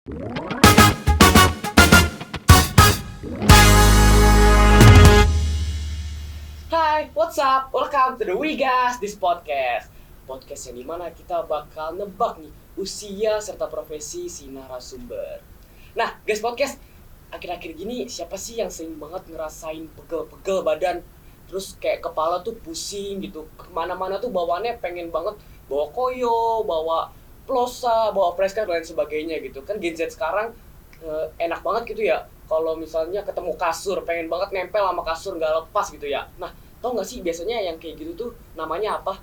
Hai, what's up? Welcome to the Wigas, this podcast. Podcast yang dimana kita bakal nebak nih usia serta profesi si narasumber. Nah, guys podcast, akhir-akhir gini siapa sih yang sering banget ngerasain pegel-pegel badan? Terus kayak kepala tuh pusing gitu, kemana-mana tuh bawaannya pengen banget bawa koyo, bawa plosa, bawa fresh dan lain sebagainya gitu. Kan Gen Z sekarang enak banget gitu ya. Kalau misalnya ketemu kasur, pengen banget nempel sama kasur nggak lepas gitu ya. Nah, tau nggak sih biasanya yang kayak gitu tuh namanya apa?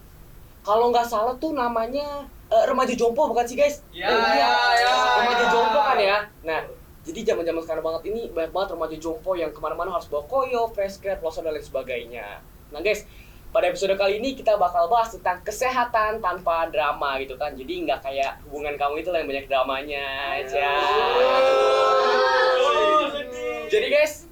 Kalau nggak salah tuh namanya remaja jompo bukan sih guys? Ya. Remaja jompo kan ya. Nah, jadi zaman-zaman sekarang banget ini banyak banget remaja jompo yang kemana-mana harus bawa koyo, fresh grad, plosa dan lain sebagainya. Nah guys, pada episode kali ini kita bakal bahas tentang kesehatan tanpa drama gitu kan. Jadi nggak kayak hubungan kamu itu yang banyak dramanya aja. Jadi guys,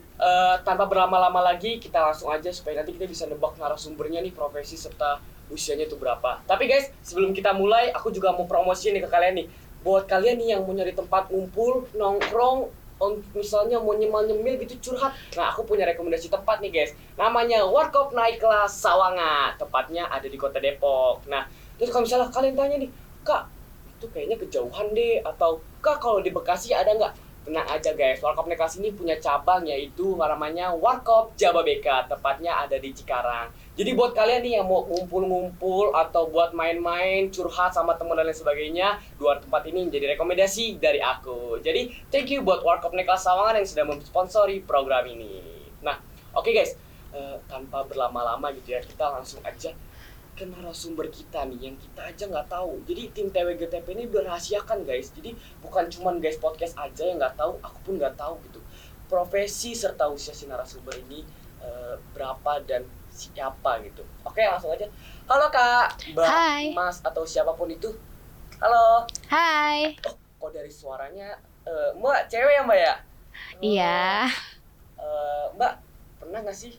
tanpa berlama-lama lagi kita langsung aja supaya nanti kita bisa nebak narasumbernya nih, profesi serta usianya itu berapa. Tapi guys, sebelum kita mulai, aku juga mau promosiin nih ke kalian nih. Buat kalian nih yang mau nyari tempat ngumpul, nongkrong, misalnya mau nyemil-nyemil gitu curhat. Nah, aku punya rekomendasi tempat nih guys. Namanya Warkop Nightclub Sawangan. Tepatnya ada di Kota Depok. Nah, terus kalau misalnya kalian tanya nih, Kak, itu kayaknya kejauhan deh. Atau, Kak, kalau di Bekasi ada nggak? Tenang aja guys, Warkop Nightclub ini punya cabang yaitu namanya Warkop Jababeka. Tepatnya ada di Cikarang. Jadi buat kalian nih yang mau ngumpul-ngumpul atau buat main-main, curhat sama teman dan lain sebagainya, dua tempat ini menjadi rekomendasi dari aku. Jadi thank you buat Warkop Nightclub Sawangan yang sudah mensponsori program ini. Nah, oke guys, tanpa berlama-lama gitu ya, kita langsung aja ke narasumber kita nih yang kita aja nggak tahu. Jadi tim TWGTP ini dirahasiakan guys. Jadi bukan cuman guys podcast aja yang nggak tahu, aku pun nggak tahu gitu. Profesi serta usia si narasumber ini berapa dan siapa gitu. Oke, langsung aja. Halo Kak, Mbak, Hai. Mas atau siapapun itu. Halo. Hai. Oh, kok dari suaranya Mbak cewek ya Mbak ya? Iya. Mbak, pernah nggak sih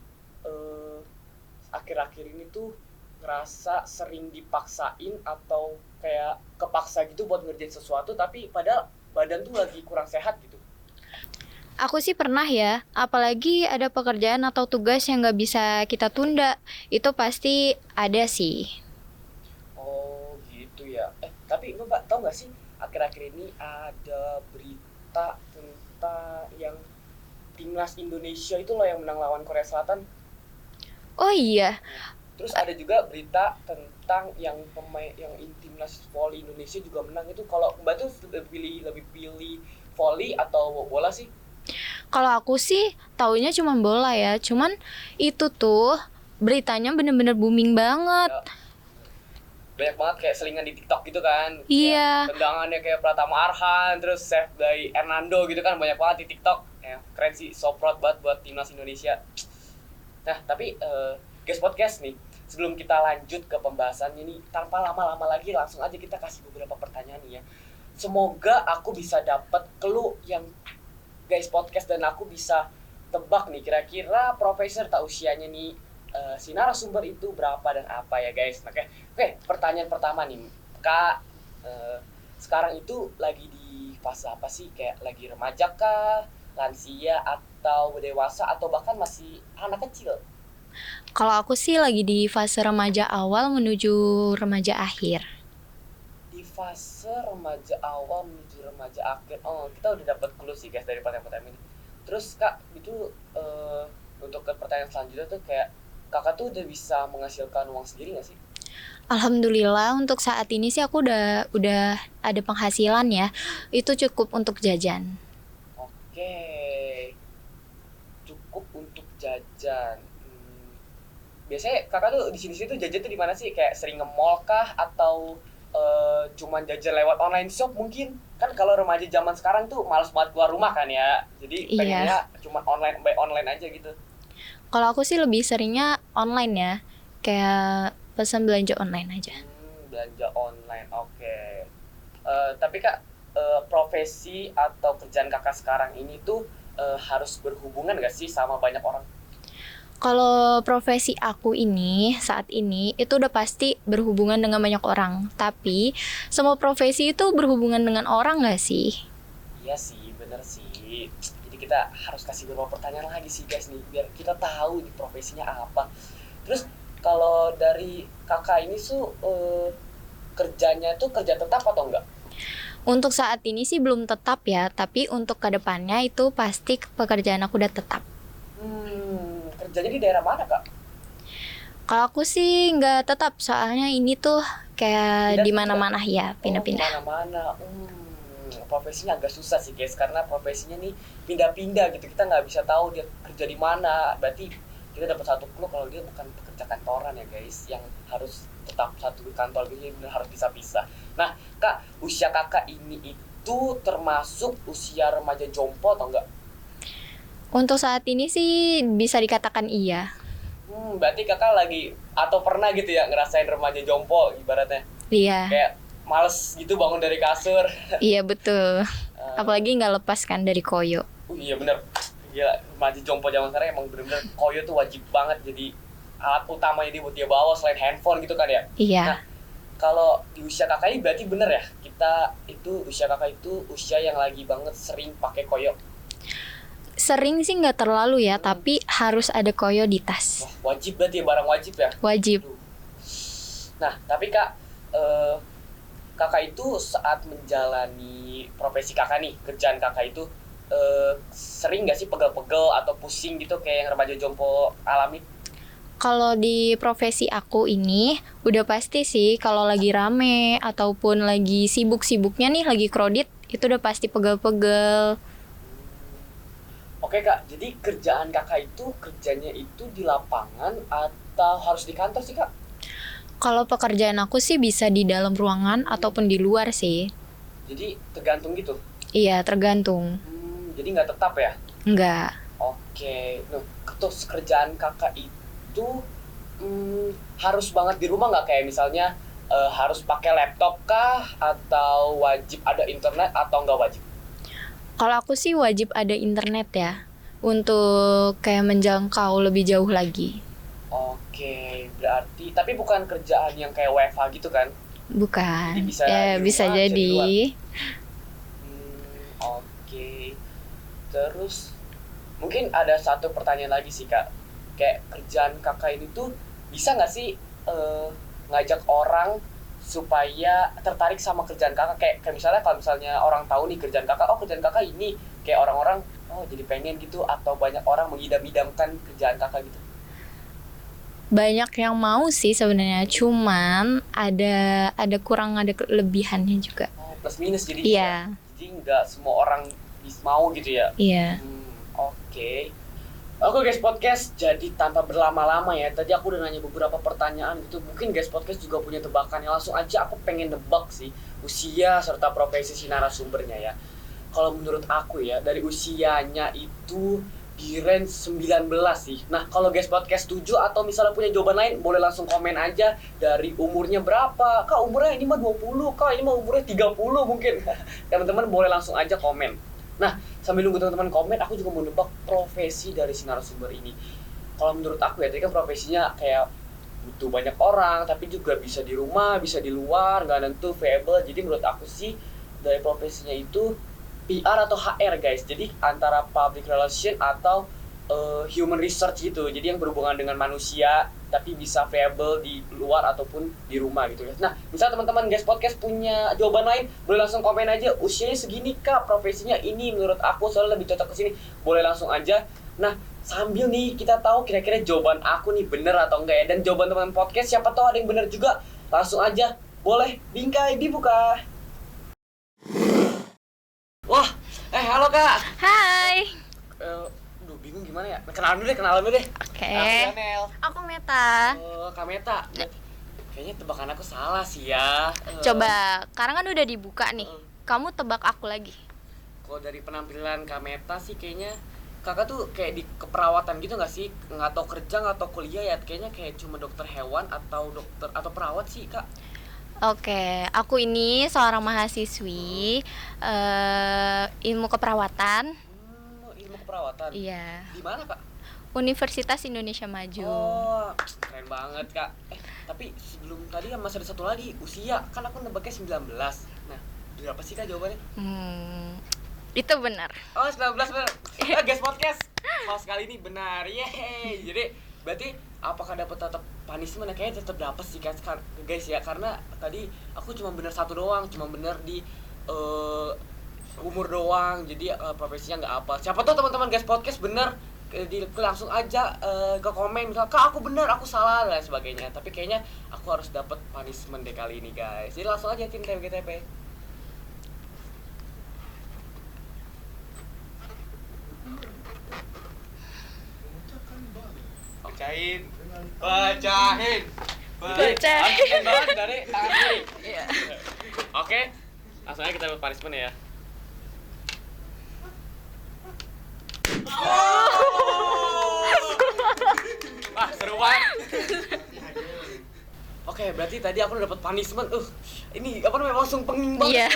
akhir-akhir ini tuh ngerasa sering dipaksain atau kayak kepaksa gitu buat ngerjain sesuatu tapi padahal badan tuh lagi kurang sehat gitu? Aku sih pernah ya, apalagi ada pekerjaan atau tugas yang gak bisa kita tunda. Itu pasti ada sih. Oh gitu ya. Tapi Mbak tahu nggak sih akhir-akhir ini ada berita tentang yang timnas Indonesia itu loh yang menang lawan Korea Selatan. Oh iya, Terus ada juga berita tentang yang pemain yang timnas voli Indonesia juga menang itu. Kalau Mbak tuh lebih pilih voli atau bola sih? kalau aku sih taunya cuma bola ya. Cuman itu tuh beritanya bener-bener booming banget. Ya, banyak banget kayak selingan di TikTok gitu kan. Iya. Kayak tendangannya kayak Pratama Arhan, terus save dari Hernando gitu kan, banyak banget di TikTok. Ya, keren sih, so proud banget buat timnas Indonesia. Nah, tapi guys podcast nih, sebelum kita lanjut ke pembahasannya nih, tanpa lama-lama lagi langsung aja kita kasih beberapa pertanyaan nih ya. Semoga aku bisa dapat clue yang guys podcast dan aku bisa tebak nih kira-kira profesor tak usianya nih si narasumber itu berapa dan apa ya guys. Oke, pertanyaan pertama nih Kak, sekarang itu lagi di fase apa sih? Kayak lagi remaja kah, lansia atau dewasa atau bahkan masih anak kecil? Kalau aku sih lagi di fase remaja awal menuju remaja akhir. Di fase remaja awal menuju remaja akhir. Oh, kita udah dapat clue sih guys dari pertanyaan-pertanyaan ini. Terus Kak, itu untuk ke pertanyaan selanjutnya tuh kayak Kakak tuh udah bisa menghasilkan uang sendiri nggak sih? Alhamdulillah untuk saat ini sih aku udah ada penghasilan ya. Itu cukup untuk jajan. Oke, cukup untuk jajan. Biasanya Kakak tuh di sini tuh jajan tuh di mana sih? Kayak sering nge-mall kah atau cuman jajan lewat online shop mungkin? Kan kalau remaja zaman sekarang tuh malas banget keluar rumah kan ya. Jadi Iya. pengennya cuma online, by online aja gitu. Kalau aku sih lebih seringnya online ya. Kayak pesan belanja online aja. Belanja online, oke. Tapi Kak, profesi atau kerjaan Kakak sekarang ini tuh harus berhubungan gak sih sama banyak orang? Kalau profesi aku ini saat ini itu udah pasti berhubungan dengan banyak orang. Tapi semua profesi itu berhubungan dengan orang gak sih? Iya sih, bener sih. Jadi kita harus kasih beberapa pertanyaan lagi sih guys nih, biar kita tahu nih profesinya apa. Terus kalau dari kakak ini tuh kerjanya tuh kerja tetap atau enggak? Untuk saat ini sih belum tetap ya, tapi untuk kedepannya itu pasti pekerjaan aku udah tetap. Kerjanya di daerah mana kak? Kalau aku sih nggak tetap, soalnya ini tuh kayak di Pindah-pindah? mana-mana ya, Oh, pindah-pindah. kemana-mana. Profesinya agak susah sih guys, karena profesinya nih pindah-pindah gitu. Kita nggak bisa tahu dia kerja di mana. Berarti kita dapat satu clue kalau dia bukan pekerja kantoran ya guys, yang harus tetap satu kantor gitu, jadi benar harus pisah-pisah. Nah, kak, usia kakak ini itu termasuk usia remaja jompo atau enggak? Untuk saat ini sih bisa dikatakan iya. Berarti kakak lagi atau pernah gitu ya ngerasain remaja jompo ibaratnya Iya, kayak males gitu bangun dari kasur. iya betul. Eh, Apalagi nggak lepas kan dari koyo. iya bener, gila remaja jompo zaman sekarang emang bener-bener koyo tuh wajib banget jadi alat utamanya dia buat dia bawa selain handphone gitu kan ya. Iya. Nah, kalau di usia kakak ini berarti bener ya, kita itu usia kakak itu usia yang lagi banget sering pakai koyo. Sering sih nggak terlalu ya, tapi harus ada koyo di tas. Wah, wajib berarti ya, barang wajib ya. Wajib. Aduh. Nah, tapi kak, kakak itu saat menjalani profesi kakak nih, kerjaan kakak itu sering nggak sih pegel-pegel atau pusing gitu kayak yang remaja jompo alami? Kalau di profesi aku ini udah pasti sih kalau lagi rame ataupun lagi sibuk-sibuknya nih, lagi crowded, itu udah pasti pegel-pegel. Oke kak, jadi kerjaan kakak itu kerjanya itu di lapangan atau harus di kantor sih kak? Kalau pekerjaan aku sih bisa di dalam ruangan ataupun di luar sih. Jadi tergantung gitu? Iya, tergantung. Jadi nggak tetap ya? Enggak. Oke, nah, terus kerjaan kakak itu harus banget di rumah nggak, kayak misalnya harus pakai laptop kah atau wajib ada internet atau nggak wajib? Kalau aku sih wajib ada internet ya, untuk kayak menjangkau lebih jauh lagi. Oke, berarti tapi bukan kerjaan yang kayak WFH gitu kan? Bukan. Jadi bisa Ya, di bisa rumah, bisa di jadi. luar. Oke. Terus mungkin ada satu pertanyaan lagi sih kak, kayak kerjaan kakak ini tuh bisa nggak sih ngajak orang supaya tertarik sama kerjaan kakak, kayak misalnya kalau misalnya orang tahu nih kerjaan kakak, oh kerjaan kakak ini, kayak orang-orang oh jadi pengen gitu, atau banyak orang mengidam-idamkan kerjaan kakak gitu? Banyak yang mau sih sebenarnya, cuman ada kurang, ada kelebihannya juga. Oh, plus minus jadi Iya. jadi nggak semua orang bisa mau gitu ya. Iya. Oke. Oke guys podcast, jadi tanpa berlama-lama ya, tadi aku udah nanya beberapa pertanyaan gitu. Mungkin guys podcast juga punya tebakan ya. Langsung aja aku pengen nebak sih usia serta profesi si narasumbernya ya. Kalau menurut aku ya, dari usianya itu di range 19 sih. Nah kalau guys podcast setuju atau misalnya punya jawaban lain, boleh langsung komen aja dari umurnya berapa. Kak umurnya ini mah 20, kak ini mah umurnya 30 mungkin. Teman-teman boleh langsung aja komen. Nah, sambil nunggu teman-teman komen, aku juga mau nebak profesi dari si narasumber ini. Kalau menurut aku ya, tadi kan profesinya kayak butuh banyak orang, tapi juga bisa di rumah, bisa di luar, nggak nentu, variable. Jadi menurut aku sih, dari profesinya itu PR atau HR guys. Jadi antara public relation atau human research gitu. Jadi yang berhubungan dengan manusia, tapi bisa variable di luar ataupun di rumah gitu ya. Nah, misalnya teman-teman guys podcast punya jawaban lain, boleh langsung komen aja. Usianya segini kak, profesinya ini menurut aku soalnya lebih cocok ke sini. Boleh langsung aja. Nah, sambil nih kita tahu kira-kira jawaban aku nih bener atau enggak ya. Dan jawaban teman podcast siapa tahu ada yang bener juga. Langsung aja. Boleh bingkai dibuka. Wah, halo kak. Hai. Duh bingung gimana ya. Kenalan dulu deh. Oke. Aku Daniel. Aku Meta. Oh, Kak Meta. Kayaknya tebakan aku salah sih ya. Coba, sekarang kan udah dibuka nih. eh, Kamu tebak aku lagi. Kalau dari penampilan Kak Meta sih kayaknya kakak tuh kayak di keperawatan gitu nggak sih? Nggak tahu kerja, nggak tahu kuliah ya. Kayaknya kayak cuma dokter hewan atau dokter atau perawat sih kak. Oke, aku ini seorang mahasiswi ilmu keperawatan. Ilmu keperawatan. Iya. Di mana kak? Universitas Indonesia Maju. Oh, keren banget kak. Tapi sebelum tadi masih ada satu lagi, usia. Kan aku nebaknya 19. Nah, berapa sih kak jawabannya? Itu benar. Oh 19 benar. Guys podcast. Host kali ini benar. Yeay. Jadi berarti apakah dapat tetap punishment? Kayaknya tetap dapat sih guys ya, karena tadi aku cuma bener satu doang, cuma bener di umur doang. Jadi profesinya nggak apa. Siapa tahu teman-teman guys podcast bener langsung aja ke komen misal Kak aku bener, aku salah dan sebagainya. Tapi kayaknya aku harus dapat punishment deh kali ini guys. Jadi langsung aja tim TWGTP. Pecahin. Pecahin. Banget dari tangan kiri. Iya. Oke, langsung aja kita buat punishment ya. Wah, seru banget. Oke, berarti tadi aku udah dapat punishment. Ini apa namanya langsung penging banget. Iya.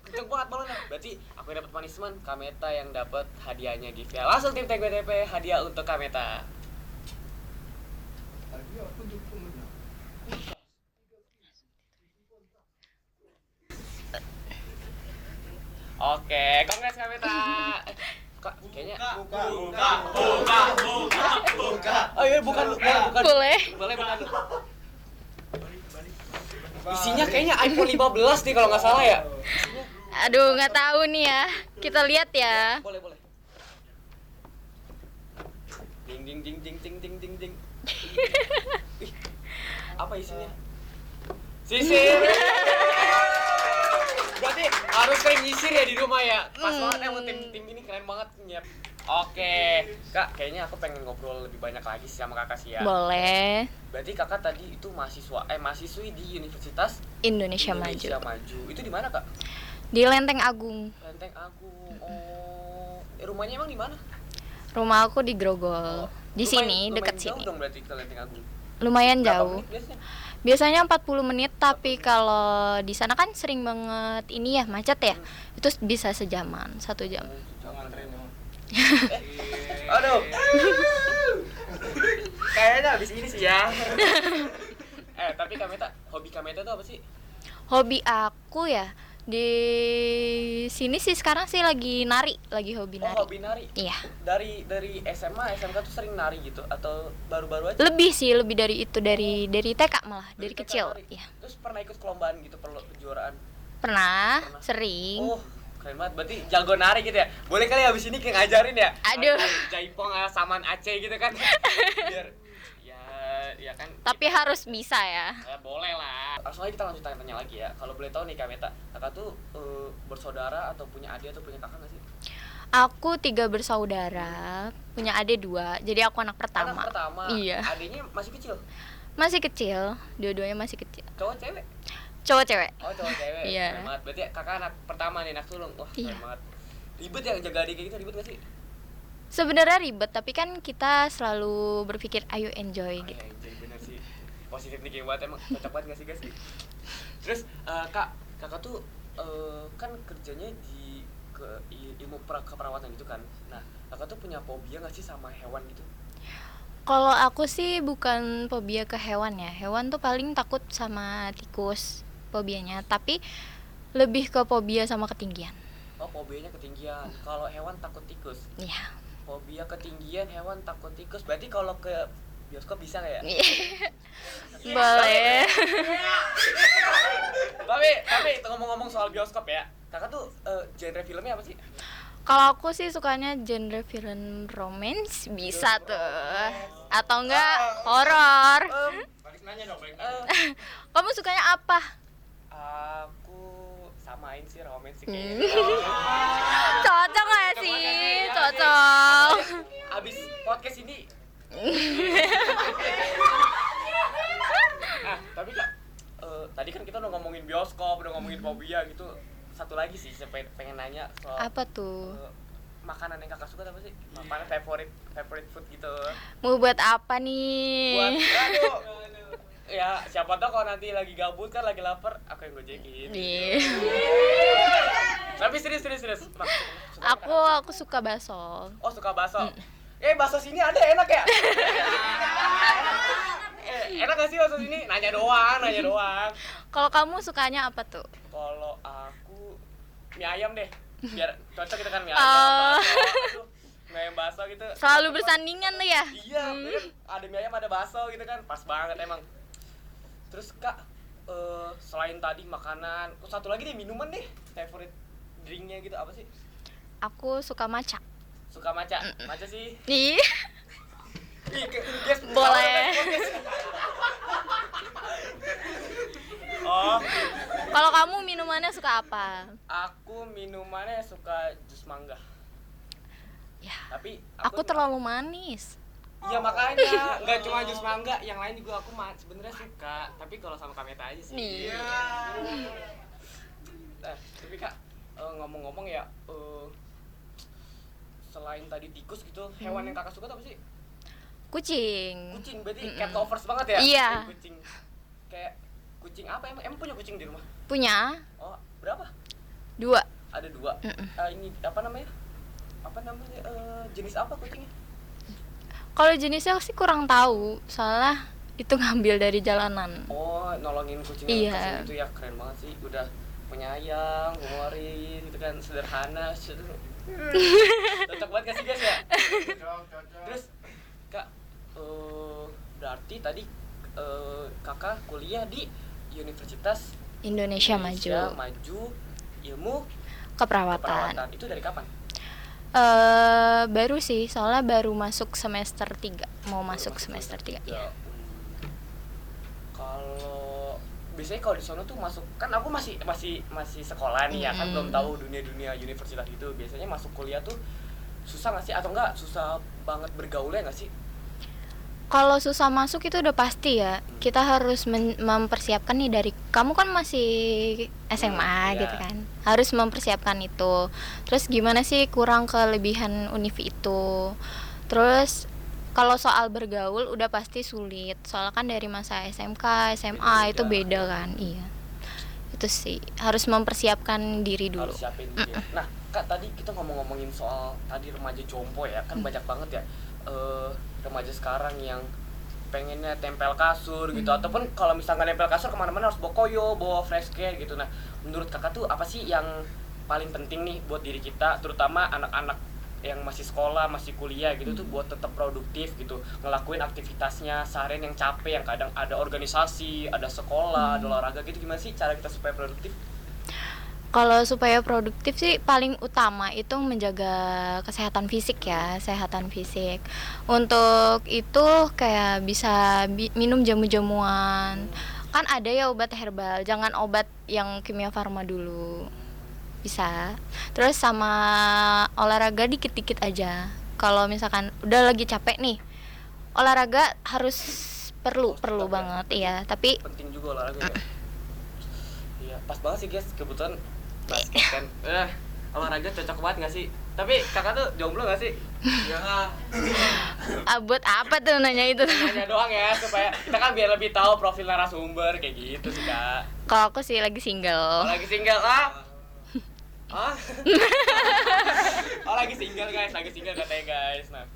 Kenceng banget balonnya. Berarti aku yang dapat punishment, Kameta yang dapat hadiahnya gift ya. Langsung tim TWTP hadiah untuk Kameta. Oke, congrats Kameta. Kak, kayaknya buka. Oh iya, bukan. Boleh. Boleh bukan. Isinya kayaknya iPhone 15 nih kalau nggak salah ya. Aduh, nggak tahu nih ya. Kita lihat ya. Boleh. Ding ding ding ding ding ding ding ding. Ih, apa isinya? Sisir. Berarti harus sering nyisir ya di rumah ya. Pas banget emang tim ini keren banget nyiap. Oke, Kak, kayaknya aku pengen ngobrol lebih banyak lagi sama Kakak sih ya. Boleh. Berarti Kakak tadi itu mahasiswi di Universitas Indonesia Maju. Maju. Itu di mana, Kak? Di Lenteng Agung. Lenteng Agung. Oh, rumahnya emang di mana? Rumah aku di Grogol. Di sini, dekat jauh sini. dong berarti ke Lenteng Agung. Lumayan Berapa jauh. menit biasanya? Biasanya 40 menit, tapi kalau di sana kan sering banget ini ya macet ya. Itu bisa sejaman, 1 jam. Jangan tren emang. Aduh. Kayaknya habis ini sih ya. Tapi hobi Kameta tuh apa sih? Hobi aku ya di sini sih sekarang sih lagi nari, lagi hobi nari. Oh, hobi nari. Iya. Dari SMA, SMK tuh sering nari gitu atau baru-baru aja? Lebih dari itu, dari TK malah, dari TK kecil. nari. Iya. Terus pernah ikut perlombaan gitu, kejuaraan? Pernah, sering. Oh, keren banget. Berarti jago nari gitu ya. Boleh kali habis ini kayak ngajarin ya? Aduh. Jaipong saman Aceh gitu kan. Biar ya kan. Tapi harus bisa ya. Boleh lah. Langsung aja kita lanjut tanya-tanya lagi ya. Kalau boleh tahu nih Kameta, Kakak tuh bersaudara atau punya adik atau punya kakak nggak sih? Aku 3 bersaudara, punya adik 2. Jadi aku anak pertama. Anak pertama. Iya. Adiknya masih kecil. Masih kecil, dua-duanya masih kecil. Cowok cewek? Cowok cewek. Oh, cowok cewek. Iya. Keren banget. Berarti kakak anak pertama nih, anak sulung. Wah, keren Iya. banget. Ribet ya jaga adik kayak gitu, ribet gak sih? Sebenarnya ribet, tapi kan kita selalu berpikir ayo enjoy Oh, gitu. iya, jadi bener sih. Positif nih kayak banget emang. Cocok banget gak sih guys? Terus kakak tuh kan kerjanya di ilmu keperawatan gitu kan. Nah, kakak tuh punya fobia gak sih sama hewan gitu? Kalau aku sih bukan fobia ke hewan ya. Hewan tuh paling takut sama tikus fobianya, tapi lebih ke fobia sama ketinggian. Oh, fobianya ketinggian. Kalau hewan takut tikus. Iya. Fobia ketinggian, hewan takut tikus. Berarti kalau ke bioskop bisa nggak ya? Boleh. Tapi ngomong-ngomong soal bioskop ya, kakak tuh genre filmnya apa sih? Kalau aku sih sukanya genre film romance bisa tuh, atau enggak horor. Balik nanya dong, Kamu sukanya apa? Aku samain sih romance sih Cocok nggak sih? Cocok. Abis podcast ini. Tapi kak, tadi kan kita udah ngomongin bioskop, udah ngomongin fobia gitu. Satu lagi sih, saya pengen nanya soal Apa tuh? makanan yang kakak suka apa sih? Makanan favorite food gitu. Mau buat apa nih? Aduh. Ya, siapa tahu kalau nanti lagi gabut kan, lagi lapar, aku yang gojekin. Iya. Tapi serius. Aku suka bakso. Oh, suka bakso. Bakso sini ada enak ya? Enak gak sih bakso sini? Nanya doang. Kalau kamu sukanya apa tuh? Kalau aku mie ayam deh. biar cocok kita kan mie Oh. ayam bakso. Aduh, mie ayam bakso gitu. Selalu bersandingan tuh ya. Iya, kan ada mie ayam ada bakso gitu kan, pas banget emang. Terus Kak, selain tadi makanan, satu lagi deh minuman deh, favorite drinknya gitu apa sih? Aku suka matcha. Suka matcha, matcha sih. Ih, Ih, guys, boleh. Oh, Kalau kamu minumannya suka apa? aku minumannya suka jus mangga. Ya, Tapi aku terlalu manis. iya makanya nggak cuma jus mangga, yang lain juga aku sebenarnya suka. Tapi kalau sama Kameta aja sih. Nih. Tapi Kak, ngomong-ngomong ya, selain tadi tikus gitu, hewan yang Kakak suka tuh apa sih? Kucing. Kucing, berarti cat lovers banget ya? Iya. Kayak kucing. Kayak kucing apa emang? Emang punya kucing di rumah? Punya Oh, berapa? 2. Ada 2. Ini apa namanya? Jenis apa kucingnya? Kalau jenisnya sih kurang tahu, soalnya itu ngambil dari jalanan. Oh, nolongin kucing Iya. yang itu ya, keren banget sih. Udah penyayang, humoris, gitu kan, sederhana. Cocok banget gak sih guys ya? Terus Kak, berarti tadi Kakak kuliah di Universitas Indonesia Maju. Maju Ilmu Keperawatan. Keperawatan. Itu dari kapan? Baru sih, soalnya baru masuk semester 3. Mau masuk semester 3 ya. Kalau biasanya kalau di sana tuh masuk, kan aku masih sekolah nih ya, kan belum tahu dunia universitas itu. Biasanya masuk kuliah tuh susah nggak sih, atau enggak susah banget bergaulnya nggak sih? Kalau susah masuk itu udah pasti ya. Kita harus mempersiapkan nih dari kamu kan masih SMA Iya. gitu kan. Harus mempersiapkan itu. Terus gimana sih kurang kelebihan univ itu. Terus kalau soal bergaul udah pasti sulit. Soalnya kan dari masa SMK, SMA itu beda kan. Iya. Itu sih harus mempersiapkan diri dulu. Harus siapin diri. Nah Kak, tadi kita ngomongin soal tadi remaja jompo ya, kan banyak banget ya remaja sekarang yang pengennya tempel kasur gitu, ataupun kalau misalnya nempel kasur kemana-mana harus bawa koyo, bawa fresh care gitu. Nah menurut Kakak tuh apa sih yang paling penting nih buat diri kita, terutama anak-anak yang masih sekolah, masih kuliah gitu tuh, buat tetap produktif gitu, ngelakuin aktivitasnya seharian yang capek, yang kadang ada organisasi, ada sekolah, ada olahraga gitu. Gimana sih cara kita supaya produktif? Kalau supaya produktif sih paling utama itu menjaga kesehatan fisik ya, kesehatan fisik. Untuk itu kayak bisa minum jamu-jamuan. Kan ada ya obat herbal, jangan obat yang kimia farma dulu. Bisa. Terus sama olahraga dikit-dikit aja. Kalau misalkan udah lagi capek nih, olahraga harus perlu tetap ya. banget iya, tapi Penting juga olahraga ya. Iya, pas banget sih guys, kebetulan basket kan. Olahraga cocok banget gak sih? Tapi Kakak tuh jomblo gak sih? Iya. buat apa tuh nanya itu? Nanya doang ya, supaya kita kan biar lebih tahu profil narasumber kayak gitu sih Kak. Kalau aku sih lagi single. Lagi single Oh lagi single guys, lagi single katanya guys. Nah,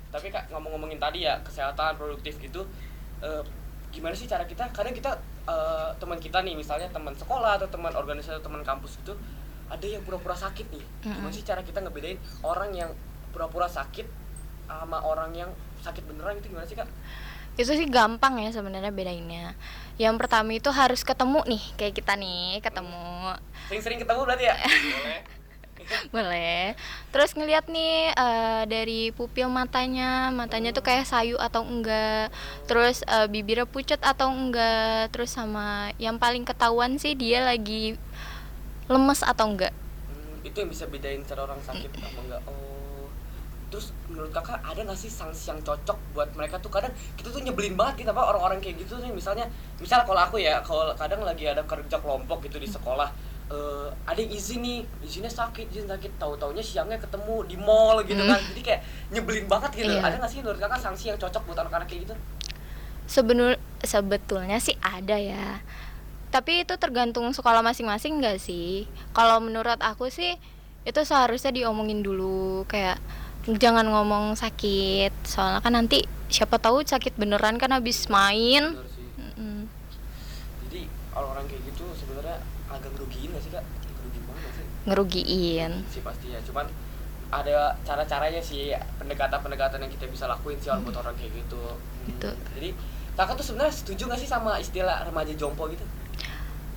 tapi Kak, ngomongin tadi ya, kesehatan produktif gitu, gimana sih cara kita? Kadang kita teman kita nih, misalnya teman sekolah atau teman organisasi atau teman kampus itu, ada yang pura-pura sakit nih. Gimana sih cara kita ngebedain orang yang pura-pura sakit sama orang yang sakit beneran gitu, gimana sih Kak? Itu sih gampang ya sebenarnya bedainnya. Yang pertama itu harus ketemu nih, kayak kita nih ketemu. Sering-sering ketemu berarti ya? Boleh. Boleh. Terus ngeliat nih dari pupil matanya tuh kayak sayu atau enggak. Terus bibirnya pucat atau enggak. Terus sama yang paling ketahuan sih dia lagi lemes atau enggak. Itu yang bisa bedain cara orang sakit apa enggak. Terus menurut Kakak ada nggak sih sanksi yang cocok buat mereka tuh? Kadang kita tuh nyebelin banget gitu, apa orang-orang kayak gitu nih. Misal kalau aku ya, kalau kadang lagi ada kerja kelompok gitu di sekolah, ada yang izinnya sakit, tahu-taunya siangnya ketemu di mall gitu kan. Jadi kayak nyebelin banget gitu. Iya. Ada nggak sih menurut Kakak sanksi yang cocok buat anak-anak kayak gitu? Sebetulnya sih ada ya. Tapi itu tergantung sekolah masing-masing nggak sih? Kalau menurut aku sih itu seharusnya diomongin dulu, kayak jangan ngomong sakit, soalnya kan nanti siapa tahu sakit beneran kan habis main. Bener sih. Jadi kalau orang kayak gitu sebenarnya agak ngerugiin nggak sih Kak? Ngerugiin banget nggak sih? ngerugiin. sih pasti ya, cuman ada cara-caranya sih, pendekatan-pendekatan yang kita bisa lakuin sih buat orang kayak gitu. Gitu. Jadi kakak tuh sebenarnya setuju gak sih sama istilah remaja jompo gitu?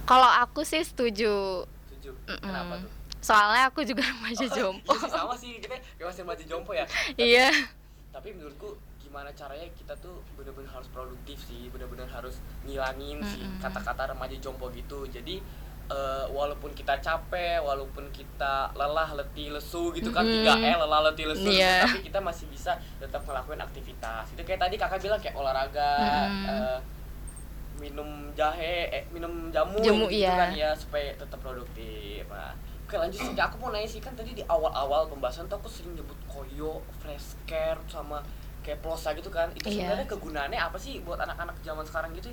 Kalau aku sih setuju. Setuju. Kenapa tuh? Soalnya aku juga remaja jompo. Iya sih, sama sih, kita kayak masih remaja jompo ya. Iya. Tapi menurutku gimana caranya kita tuh benar-benar harus produktif sih, benar-benar harus ngilangin sih kata-kata remaja jompo gitu. Jadi walaupun kita capek, walaupun kita lelah, letih, lesu gitu kan, 3L, lelah, letih, lesu, Iya. tapi kita masih bisa tetap ngelakuin aktivitas. Itu kayak tadi kakak bilang kayak olahraga, minum jahe, minum jamu gitu Iya. kan ya, supaya tetap produktif. Nah, oke lanjut sih, aku mau nanya sih, kan tadi di awal-awal pembahasan tuh aku sering nyebut koyo, fresh care, sama kayak plosa gitu kan. Itu Iya. sebenarnya kegunaannya apa sih buat anak-anak zaman sekarang gitu?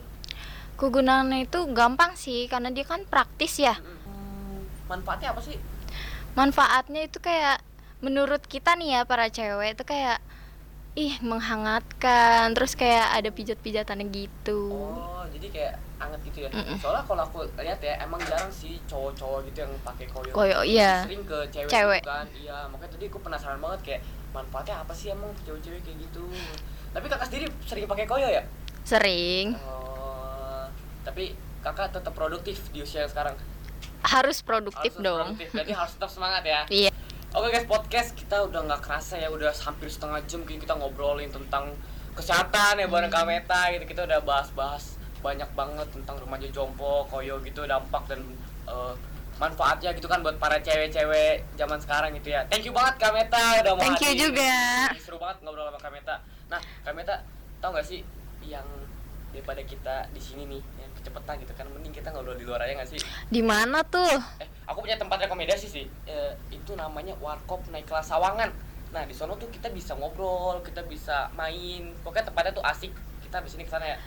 Kegunaannya itu gampang sih karena dia kan praktis ya. Manfaatnya apa sih? Manfaatnya itu kayak menurut kita nih ya para cewek itu kayak menghangatkan, terus kayak ada pijat-pijatannya gitu. Oh, jadi kayak anget gitu ya. Soalnya kalau aku lihat ya, emang jarang sih cowok-cowok gitu yang pakai koyo. Koyo, iya. Sering ke cewek, Cewek. gitu kan. Iya, makanya tadi aku penasaran banget kayak manfaatnya apa sih emang ke cewek-cewek kayak gitu. Tapi kakak sendiri sering pakai koyo ya? Sering. Tapi kakak tetap produktif di usia yang sekarang. Harus produktif Harus dong. produktif, berarti harus tetap semangat ya. Iya. Oke guys, podcast kita udah nggak kerasa ya, udah hampir setengah jam kita ngobrolin tentang kesehatan ya bareng Kameta gitu. Kita udah bahas-bahas banyak banget tentang remaja jompo, koyo gitu, dampak dan manfaatnya gitu kan buat para cewek-cewek zaman sekarang gitu ya. Thank you banget Kameta udah mau Thank you hadir. juga. Seru banget ngobrol sama Kameta. Nah, Kameta tau gak sih yang daripada kita di sini nih yang kecepatan gitu kan, mending kita ngobrol di luar aja gak sih? Di mana tuh? Aku punya tempat rekomendasi sih. Itu namanya Warkop Naik Kelas Sawangan. Nah, di sono tuh kita bisa ngobrol, kita bisa main. Pokoknya tempatnya tuh asik. Kita habis ini kesana ya.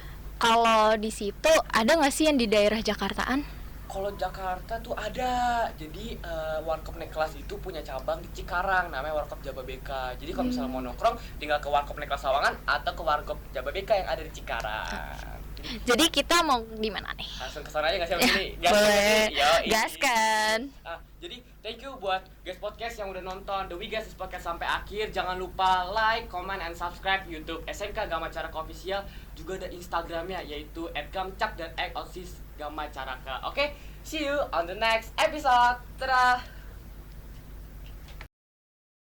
Kalau di situ ada nggak sih yang di daerah Jakartaan? Kalau Jakarta tuh ada. Jadi Warkop Naik Kelas itu punya cabang di Cikarang, namanya Warkop Jababeka. Jadi kalau misalnya mau nongkrong, tinggal ke Warkop Naik Kelas Sawangan atau ke Warkop Jababeka yang ada di Cikarang. Jadi kita mau di mana nih? Langsung kesana aja nggak sih abis ini? Boleh. Yoi. Gaskan. Jadi thank you buat guys podcast yang udah nonton The We Guys Podcast sampai akhir. Jangan lupa like, comment, and subscribe YouTube SMK Gama Caraka Official. Juga ada Instagramnya yaitu @gamcak dan @osis Gama Caraka. Oke, see you on the next episode. Dadah.